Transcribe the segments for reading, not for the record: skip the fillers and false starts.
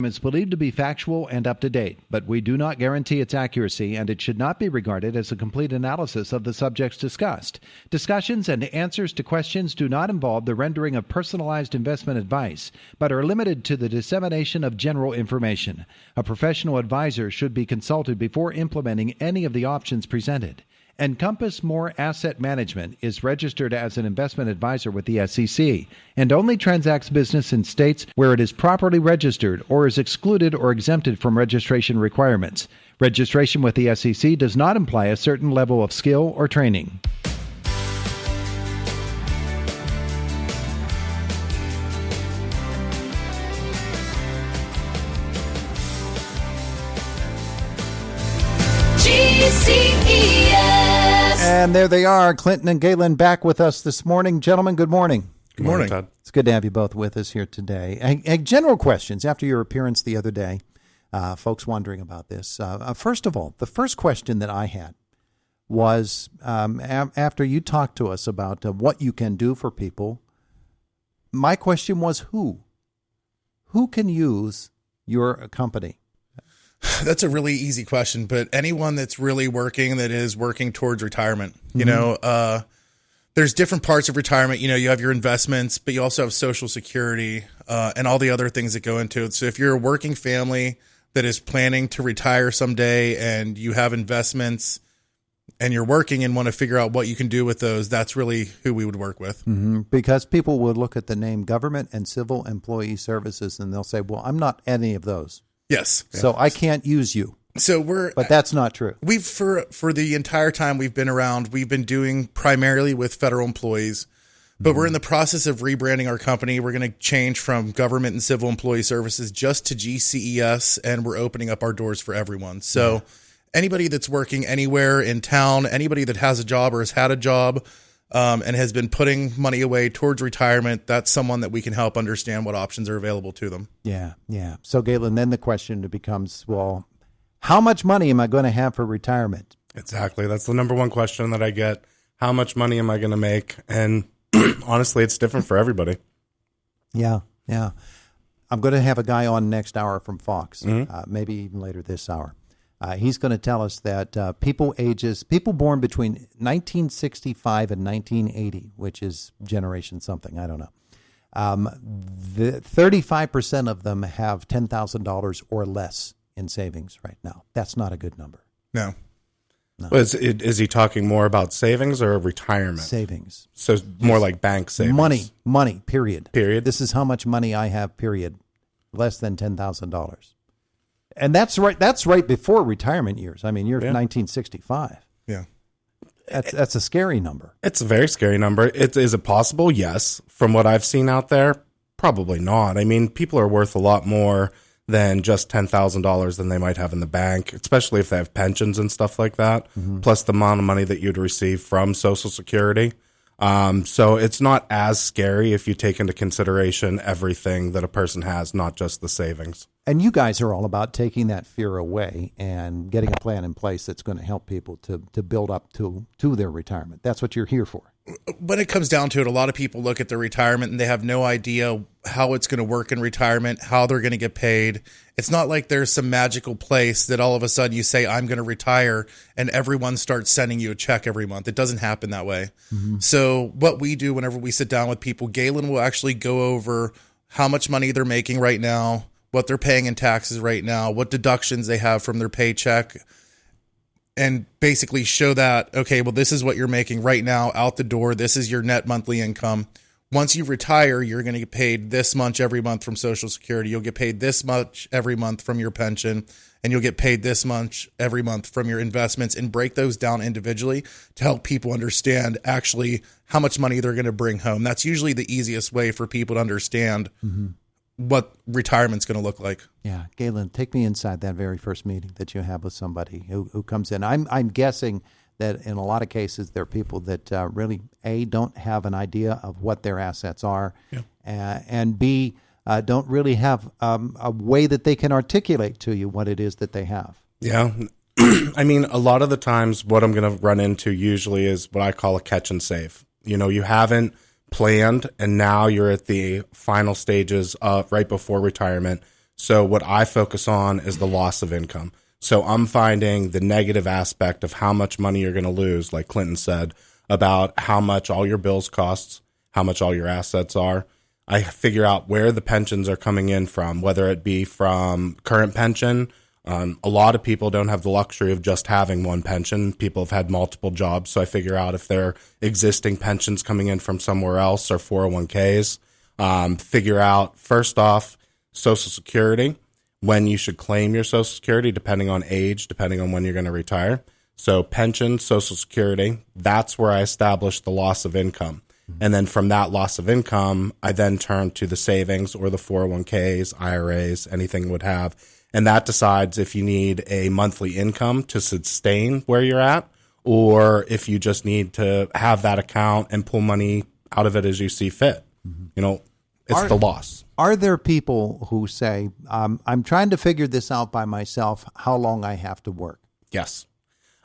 Is believed to be factual and up to date, but we do not guarantee its accuracy, and it should not be regarded as a complete analysis of the subjects discussed. Discussions and answers to questions do not involve the rendering of personalized investment advice, but are limited to the dissemination of general information. A professional advisor should be consulted before implementing any of the options presented. Encompass More Asset Management is registered as an investment advisor with the SEC and only transacts business in states where it is properly registered or is excluded or exempted from registration requirements. Registration with the SEC does not imply a certain level of skill or training. GCES. And there they are, Clinton and Galen, back with us this morning. Gentlemen, good morning. Good morning, Todd. It's good to have you both with us here today. General questions after your appearance the other day, folks wondering about this. First of all, the first question that I had was after you talked to us about what you can do for people, my question was who? Who can use your company? That's a really easy question, but anyone that's really working, that is working towards retirement, you know, there's different parts of retirement. You know, you have your investments, but you also have Social Security and all the other things that go into it. So if you're a working family that is planning to retire someday and you have investments and you're working and want to figure out what you can do with those, that's really who we would work with. Because people would look at the name Government and Civil Employee Services and they'll say, well, I'm not any of those. Yes. So I can't use you. But that's not true. We've for the entire time we've been around, we've been doing primarily with federal employees, but we're in the process of rebranding our company. We're going to change from Government and Civil Employee Services just to GCES, and we're opening up our doors for everyone. So anybody that's working anywhere in town, anybody that has a job or has had a job, and has been putting money away towards retirement, that's someone that we can help understand what options are available to them. Yeah. So, Galen, then the question becomes, well, how much money am I going to have for retirement? Exactly. That's the number one question that I get. How much money am I going to make? And honestly, it's different for everybody. Yeah. I'm going to have a guy on next hour from Fox, maybe even later this hour. He's going to tell us that people born between 1965 and 1980, which is generation something, I don't know, 35% of them have $10,000 or less in savings right now. That's not a good number. No. Well, is he talking more about savings or retirement? Savings. So more like bank savings. Money, period. Period. This is how much money I have, period. Less than $10,000. And that's right before retirement years. I mean, you're 1965. Yeah. That's a scary number. It's a very scary number. Is it possible? Yes. From what I've seen out there, probably not. I mean, people are worth a lot more than just $10,000 than they might have in the bank, especially if they have pensions and stuff like that, plus the amount of money that you'd receive from Social Security. So it's not as scary if you take into consideration everything that a person has, not just the savings. And you guys are all about taking that fear away and getting a plan in place that's going to help people to build up to their retirement. That's what you're here for. When it comes down to it, a lot of people look at their retirement and they have no idea how it's going to work in retirement, how they're going to get paid. It's not like there's some magical place that all of a sudden you say, I'm going to retire, and everyone starts sending you a check every month. It doesn't happen that way. So what we do whenever we sit down with people, Galen will actually go over how much money they're making right now, what they're paying in taxes right now, what deductions they have from their paycheck, and basically show that, okay, well, this is what you're making right now out the door. This is your net monthly income. Once you retire, you're going to get paid this much every month from Social Security. You'll get paid this much every month from your pension, and you'll get paid this much every month from your investments, and break those down individually to help people understand actually how much money they're going to bring home. That's usually the easiest way for people to understand what retirement's going to look like. Yeah. Galen, take me inside that very first meeting that you have with somebody who comes in. I'm guessing that in a lot of cases there are people that really, A, don't have an idea of what their assets are, and B, don't really have a way that they can articulate to you what it is that they have. Yeah. I mean, a lot of the times what I'm going to run into usually is what I call a catch and save. You know, you haven't planned, and now you're at the final stages of right before retirement. So what I focus on is the loss of income. So I'm finding the negative aspect of how much money you're going to lose, like Clinton said, about how much all your bills costs, how much all your assets are. I figure out where the pensions are coming in from, whether it be from current pension. A lot of people don't have the luxury of just having one pension. People have had multiple jobs. So I figure out if there are existing pensions coming in from somewhere else or 401ks. Figure out, first off, Social Security, when you should claim your Social Security, depending on age, depending on when you're going to retire. So pension, Social Security, that's where I establish the loss of income. And then from that loss of income, I then turn to the savings or the 401ks, IRAs, anything would have. And that decides if you need a monthly income to sustain where you're at, or if you just need to have that account and pull money out of it as you see fit. You know, it's the loss. Are there people who say, I'm trying to figure this out by myself, how long I have to work? Yes.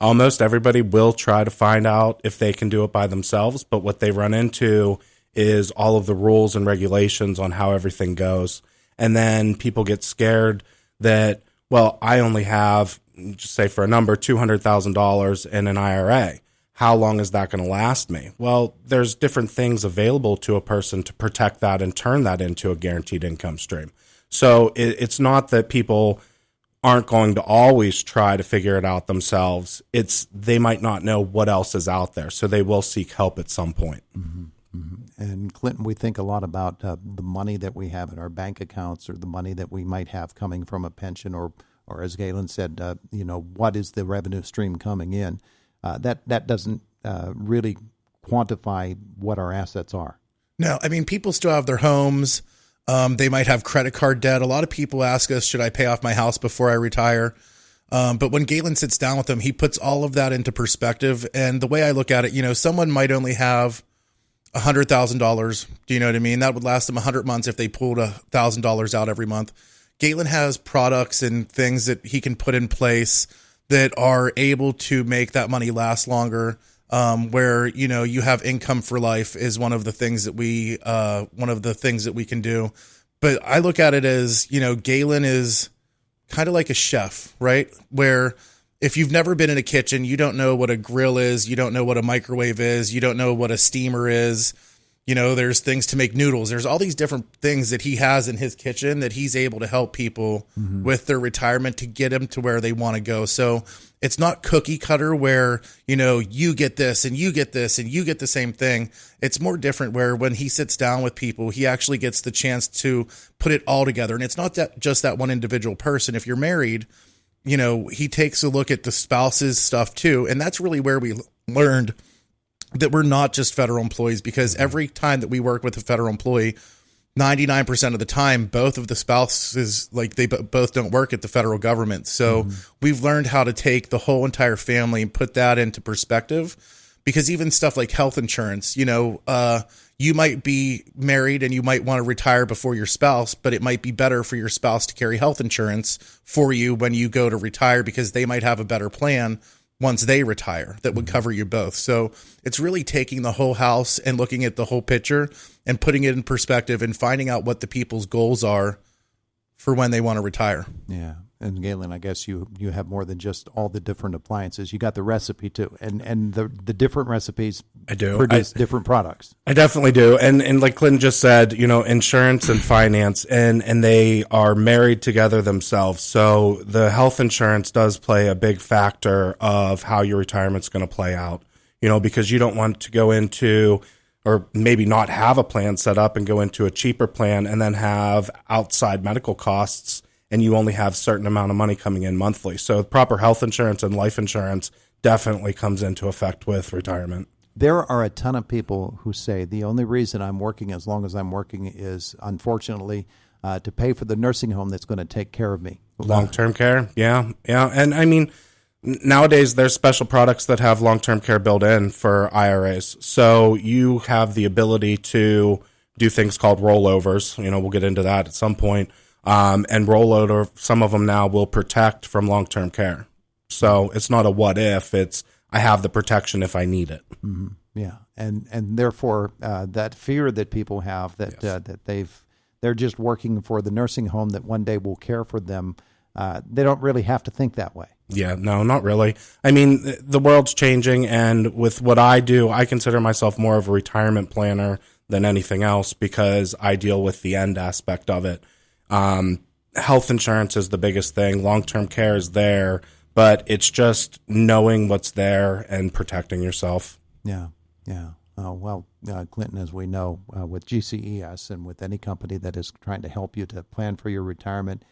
Almost everybody will try to find out if they can do it by themselves, but what they run into is all of the rules and regulations on how everything goes. And then people get scared that, well, I only have, just say for a number, $200,000 in an IRA. How long is that going to last me? Well, there's different things available to a person to protect that and turn that into a guaranteed income stream. So it's not that people aren't going to always try to figure it out themselves. It's they might not know what else is out there, so they will seek help at some point. Mm-hmm. Mm-hmm. And Clinton, we think a lot about the money that we have in our bank accounts or the money that we might have coming from a pension or as Galen said, what is the revenue stream coming in? That doesn't really quantify what our assets are. No, I mean, people still have their homes. They might have credit card debt. A lot of people ask us, should I pay off my house before I retire? But when Galen sits down with them, he puts all of that into perspective. And the way I look at it, someone might only have $100,000. Do you know what I mean? That would last them 100 months if they pulled $1,000 out every month. Galen has products and things that he can put in place that are able to make that money last longer. Where, you have income for life is one of the things that we can do. But I look at it as, Galen is kind of like a chef, right? Where if you've never been in a kitchen, you don't know what a grill is. You don't know what a microwave is. You don't know what a steamer is. There's things to make noodles. There's all these different things that he has in his kitchen that he's able to help people with their retirement to get them to where they want to go. So it's not cookie cutter where, you get this and you get this and you get the same thing. It's more different where when he sits down with people, he actually gets the chance to put it all together. And it's not just that one individual person. If you're married, he takes a look at the spouse's stuff too. And that's really where we learned that we're not just federal employees, because every time that we work with a federal employee, 99% of the time, both of the spouses, they both don't work at the federal government. So we've learned how to take the whole entire family and put that into perspective, because even stuff like health insurance, you might be married and you might want to retire before your spouse, but it might be better for your spouse to carry health insurance for you when you go to retire, because they might have a better plan once they retire that would cover you both. So it's really taking the whole house and looking at the whole picture and putting it in perspective and finding out what the people's goals are for when they want to retire. Yeah. And Galen, I guess you have more than just all the different appliances. You got the recipe too, and the different recipes produce different products. I definitely do, and like Clinton just said, insurance and finance, and they are married together themselves. So the health insurance does play a big factor of how your retirement's going to play out. Because you don't want to go into, or maybe not have a plan set up and go into a cheaper plan and then have outside medical costs, and you only have a certain amount of money coming in monthly. So proper health insurance and life insurance definitely comes into effect with retirement. There are a ton of people who say the only reason I'm working as long as I'm working is, unfortunately, to pay for the nursing home that's going to take care of me. Long-term care, yeah. And I mean, nowadays there's special products that have long-term care built in for IRAs. So you have the ability to do things called rollovers. We'll get into that at some point. And rollover, some of them now will protect from long-term care. So it's not a what if, it's I have the protection if I need it. Mm-hmm. Yeah. And therefore, that fear that people have that, yes. That they're just working for the nursing home that one day will care for them. They don't really have to think that way. Yeah, no, not really. I mean, the world's changing, and with what I do, I consider myself more of a retirement planner than anything else because I deal with the end aspect of it. Health insurance is the biggest thing. Long-term care is there, but it's just knowing what's there and protecting yourself. Yeah. Clinton, as we know, with GCES and with any company that is trying to help you to plan for your retirement,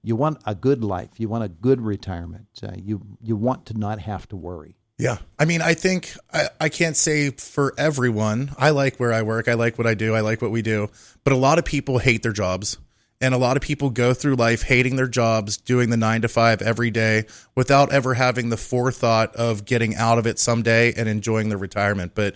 you want a good life. You want a good retirement. You want to not have to worry. Yeah. I mean, I think I can't say for everyone. I like where I work. I like what I do. I like what we do. But a lot of people hate their jobs. And a lot of people go through life hating their jobs, doing the 9 to 5 every day without ever having the forethought of getting out of it someday and enjoying their retirement. But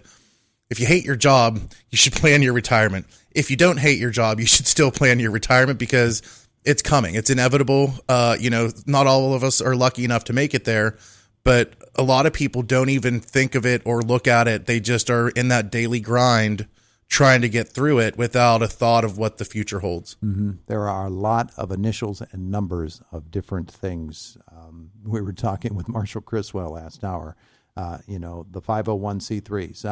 if you hate your job, you should plan your retirement. If you don't hate your job, you should still plan your retirement because it's coming. It's inevitable. Not all of us are lucky enough to make it there, but a lot of people don't even think of it or look at it. They just are in that daily grind trying to get through it without a thought of what the future holds. Mm-hmm. There are a lot of initials and numbers of different things. We were talking with Marshall Criswell last hour. The 501c3s.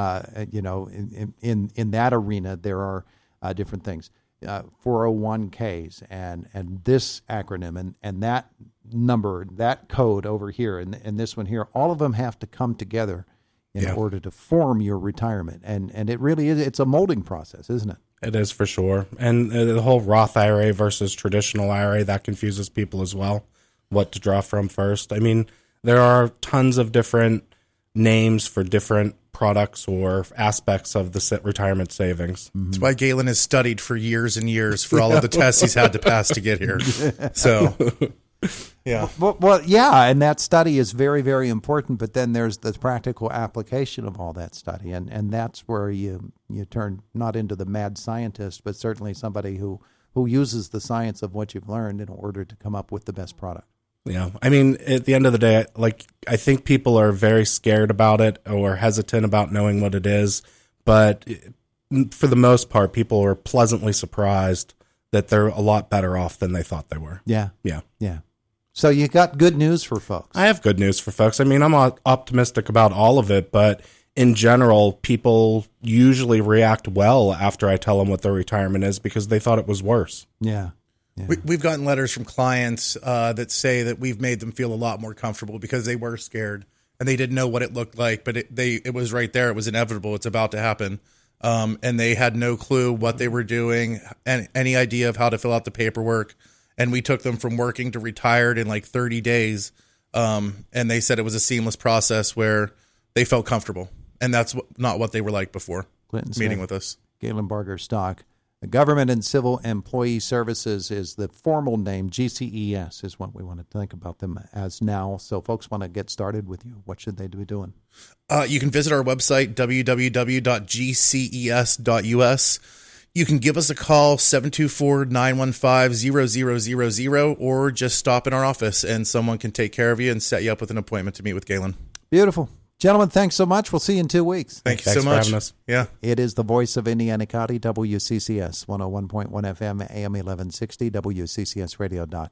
In that arena, there are different things. 401ks and this acronym and that number, that code over here and this one here, all of them have to come together in order to form your retirement. And it really is, it's a molding process, isn't it? It is for sure. And the whole Roth IRA versus traditional IRA, that confuses people as well, what to draw from first. I mean, there are tons of different names for different products or aspects of the retirement savings. Mm-hmm. That's why Galen has studied for years and years for all of the tests he's had to pass to get here. So, yeah. Well, and that study is very, very important, but then there's the practical application of all that study, and that's where you turn not into the mad scientist, but certainly somebody who uses the science of what you've learned in order to come up with the best product. Yeah. I mean, at the end of the day, I think people are very scared about it or hesitant about knowing what it is. But for the most part, people are pleasantly surprised that they're a lot better off than they thought they were. Yeah. So you got good news for folks. I have good news for folks. I mean, I'm optimistic about all of it, but in general, people usually react well after I tell them what their retirement is because they thought it was worse. Yeah. We've gotten letters from clients that say that we've made them feel a lot more comfortable because they were scared and they didn't know what it looked like, but it was right there. It was inevitable. It's about to happen. And they had no clue what they were doing and any idea of how to fill out the paperwork. And we took them from working to retired in like 30 days. And they said it was a seamless process where they felt comfortable. And that's not what they were like before meeting with us. Galen Barger-Stock. Government and Civil Employee Services is the formal name. GCES is what we want to think about them as now. So folks want to get started with you. What should they be doing? You can visit our website, www.gces.us. You can give us a call, 724-915-0000, or just stop in our office and someone can take care of you and set you up with an appointment to meet with Galen. Beautiful. Gentlemen, thanks so much. We'll see you in 2 weeks. Thank you so much. For having us. Yeah. It is the voice of Indiana County, WCCS, 101.1 FM, AM 1160, WCCSradio.com.